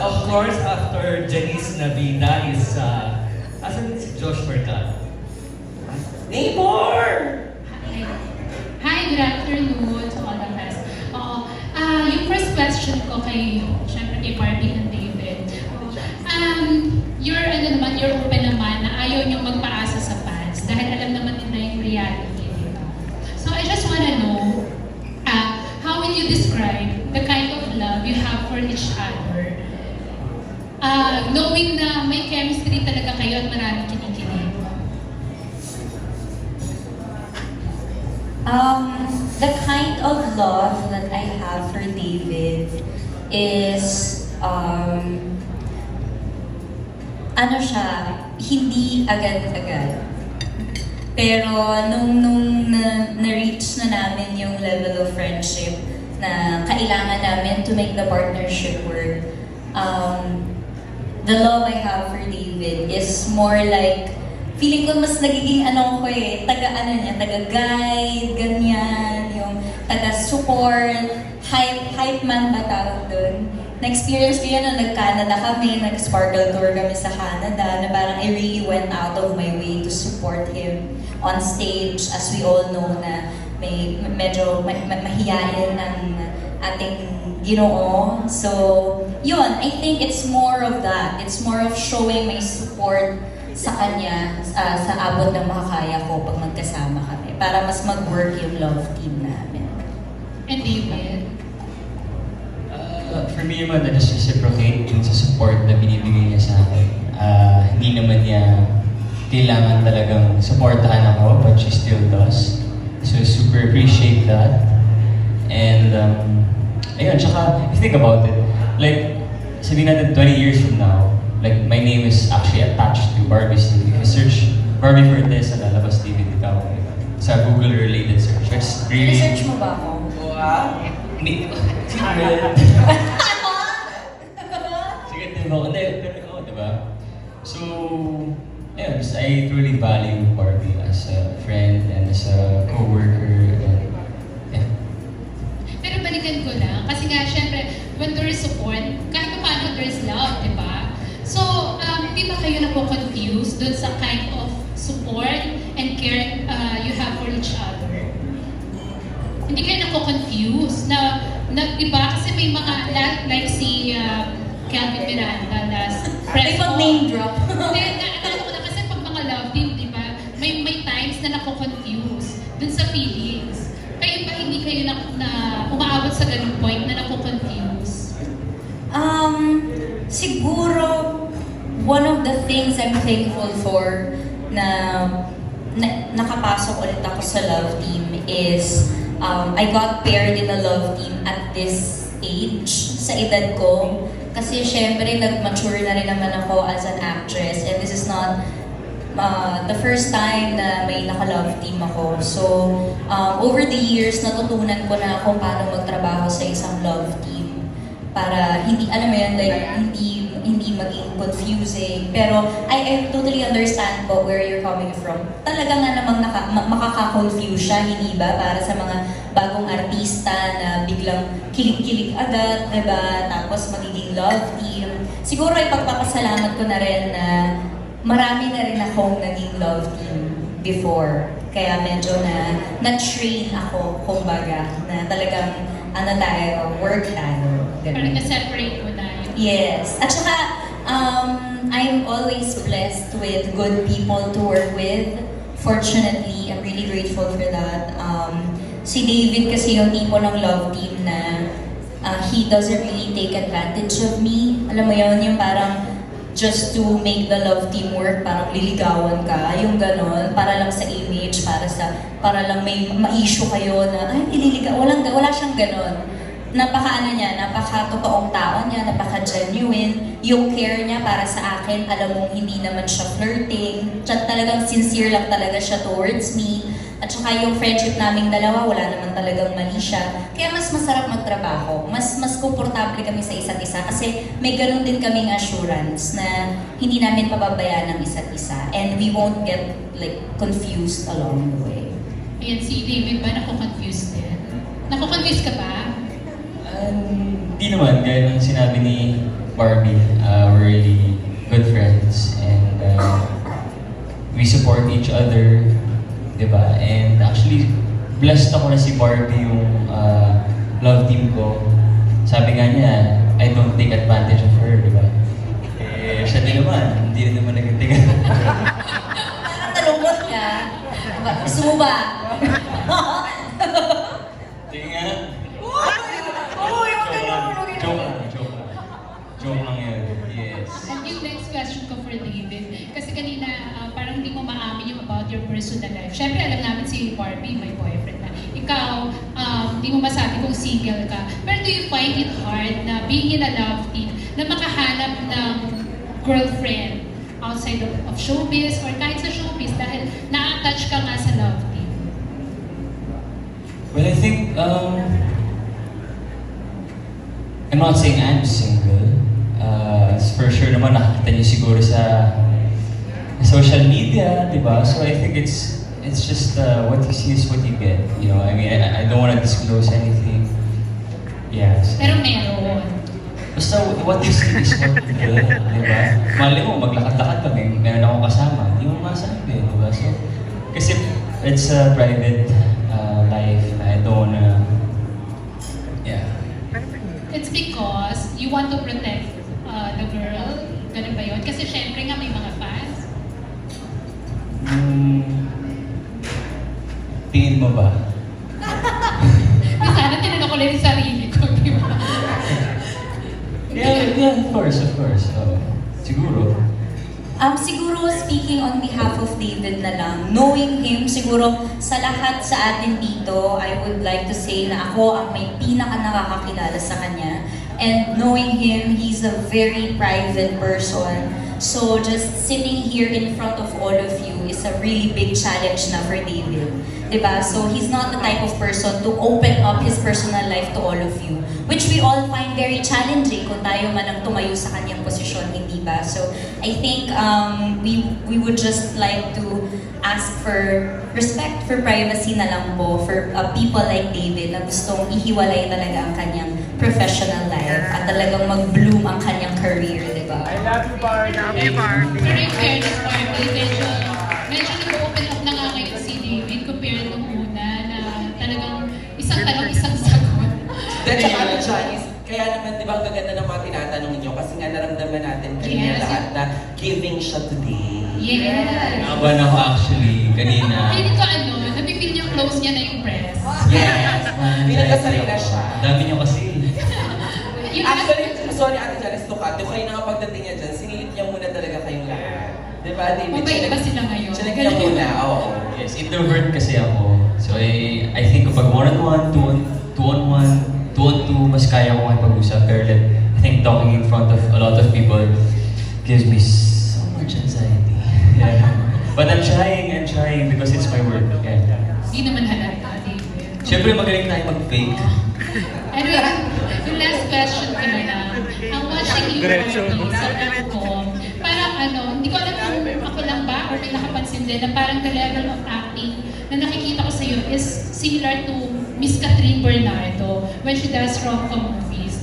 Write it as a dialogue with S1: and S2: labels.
S1: Of course, after Janice Navida is, asan si Josh Mercado? Neighbor!
S2: Hi, good afternoon to all of us. Yung first question ko syempre kay Barbie and David. You're open naman na ayaw niyong magpaasa sa fans dahil alam naman nila yung reality, di ba? So I just wanna know, how will you describe the kind of love you have for each other? Knowing na may chemistry talaga kayo at maraming kinikilig.
S3: The kind of love that I have for David is, ano siya, hindi agad-agad. Pero nung na-reach na namin yung level of friendship na kailangan namin to make the partnership work, the love I have for David is more like, feeling ko mas nagiging taga-guide, ganyan, yung taga-support, hype man ba tawag doon. Na-experience ko yun nung nag-Canada kami, nag-sparkle tour kami sa Canada, na parang I really went out of my way to support him on stage, as we all know na medyo mahiyain ang ating Ginoo. So, yun, I think it's more of that. It's more of showing my support sa kanya, sa abot ng makakaya ko pag magkasama kami, para mas mag-work yung love team namin.
S2: And David?
S4: For me naman, na just reciprocate yung sa support na binibigay niya sa akin. Hindi naman niya kailangan talagang supportahan ako, but she still does. So, super appreciate that. And, ayun, tsaka, if you think about it, like, sabihin natin 20 years from now, like, my name is actually attached to Barbie's name. If you search Barbie Fortesa, lalabas David Ikaw sa Google-related search. It's really...
S3: Research mo ba ako?
S1: Wow!
S4: Hindi ko. Sige, diba? Hindi, pero ikaw, diba? So, ayun, I truly value Barbie as a friend and as a co-worker. And, yeah.
S2: Pero balikan ko lang, kasi nga, syempre, when there is support, kahit pa paano there is love, di ba? So, hindi ba kayo napo-confuse dun sa kind of support and care you have for each other? Hindi kayo napo-confuse na iba, kasi may mga, like si Calvin Miranda, last press
S3: May name drop.
S2: Hindi, naalala ko na kasi pag mga love team, di ba, may times na napo-confuse dun sa feelings. Kayo ba hindi kayo na umaabot sa ganung point na napo-confuse?
S3: Siguro, one of the things I'm thankful for na nakapasok ulit ako sa love team is I got paired in a love team at this age, sa edad ko. Kasi syempre, nag-mature na rin naman ako as an actress, and this is not the first time na may naka-love team ako. So, over the years, natutunan ko na kung paano magtrabaho sa isang love team. Para hindi, alam mo yun, like, hindi maging confusing. Pero, I totally understand po where you're coming from. Talaga nga namang makaka-confuse siya, hindi ba? Para sa mga bagong artista na biglang kilig-kilig agad, diba? Tapos magiging love team. Siguro ipagpapasalamat ko na rin na marami na rin akong naging love team before. Kaya medyo na-train ako, kumbaga, na talagang work tayo.
S2: Parang na-separate mo na yun.
S3: Yes. At saka, I'm always blessed with good people to work with. Fortunately, I'm really grateful for that. Si David kasi yung tipo ng love team na he doesn't really take advantage of me. Alam mo yun, yung parang just to make the love team work, parang liligawan ka, yung ganon, para lang sa image, para lang may ma-issue kayo na, ay, wala siyang ganon. Napaka-totoong tao niya, napaka-genuine, yung care niya para sa akin, alam mong hindi naman siya flirting, talagang sincere lang talaga siya towards me, at saka yung friendship naming dalawa, wala naman talagang mali siya. Kaya mas masarap magtrabaho, mas komportable kami sa isa't isa kasi may ganun din kaming assurance na hindi namin pababayaan ng isa't isa and we won't get like confused along the way.
S2: Ayan, si David ba naku-confuse din? Naku-confuse ka ba?
S4: Hindi naman, gaya ng sinabi ni Barbie. We're really good friends and we support each other, di ba? And actually, blessed ako na si Barbie yung love team ko. Sabi nga niya, I don't take advantage of her, di ba? Eh, siya din naman, hindi rin naman nag-take
S3: Parang nalungkot ka. Gusto mo ba?
S4: Tingnan.
S3: Uy, wag ka naman.
S4: Joke lang yun. Yes.
S2: And yung next question ko for David, kasi kanina parang hindi mo maamin yung about your personal life. Siyempre alam namin si Barbie, may boyfriend na. Ikaw, hindi mo masabi kung single ka. Pero do you find it hard na being in a love team, na makahanap ng girlfriend outside of showbiz or kahit sa showbiz dahil na-attach ka nga sa love team?
S4: Well, I think, I'm not saying I'm single. For sure naman nakakita niyo siguro sa social media, di ba? So I think it's just what you see is what you get. You know, I mean, I don't want to disclose anything. Yes.
S2: Pero meron.
S4: Basta what you see is what you get, di ba? Mali mo, maglakad-lakad kami, meron akong kasama, hindi mo masabi, di ba? So, kasi it's a private life. I don't wanna, yeah.
S2: It's because you want to protect the girl. Ganun ba yun? Kasi syempre nga may mga fans.
S4: Tingin mo ba?
S2: Sana tinanong ko lang yung sarili ko, di ba?
S4: Yeah, of course. Oh, siguro.
S3: Siguro speaking on behalf of David na lang, knowing him, siguro sa lahat sa atin dito, I would like to say na ako ang may pinaka nakakakilala sa kanya. And knowing him, he's a very private person. So just sitting here in front of all of you is a really big challenge na for David. Diba? So he's not the type of person to open up his personal life to all of you, which we all find very challenging kung tayo man ang tumayo sa kanyang posisyon, hindi ba? So I think we would just like to ask for respect for privacy na lang po for people like David na gustong ihiwalay talaga ang kanyang professional life at talagang mag-bloom ang kanyang career, di ba?
S5: I love you, Barbie.
S2: Pero in fairness, Barbie, medyo nag-open up na nga ngayon si David compared nung una na talagang isang tanong, isang sagot.
S6: Then, tsaka ano, Janice, kaya naman, di ba, ang gaganda ng mga tinatanong niyo kasi nga naramdaman natin kanina
S2: Yes.
S6: lahat na giving siya today.
S2: Yes.
S4: Nakaban ako actually kanina.
S2: Feeling ko napipil niya close niya na yung press.
S6: Yes! Pinagkasalay na siya.
S4: Dami niyo kasi.
S2: Yung
S6: Actually, sorry Ate Janice, Ducato, kayo na nga pagdating niya dyan, sinilip niya muna talaga kayong lahat. Di ba, David?
S2: mabait ba sila ngayon?
S6: Sinilip niya muna, oo.
S4: Yes, introvert kasi ako. So I think kapag one-on-one, two-on-one, two-on-two, mas kaya ko makipag-usap. Pero I think talking in front of a lot of people gives me so much anxiety. Yeah. But I'm trying because it's my work. Yeah.
S2: Hindi naman halata, David.
S4: Siyempre magaling tayo mag-fake.
S2: Anyway, yung last question ko na lang. Ang watching you sa platform, parang hindi ko alam kung ako lang ba or may nakapansin din na parang the level of acting na nakikita ko sa iyo is similar to Miss Catherine Bernardo when she does rom-com movies.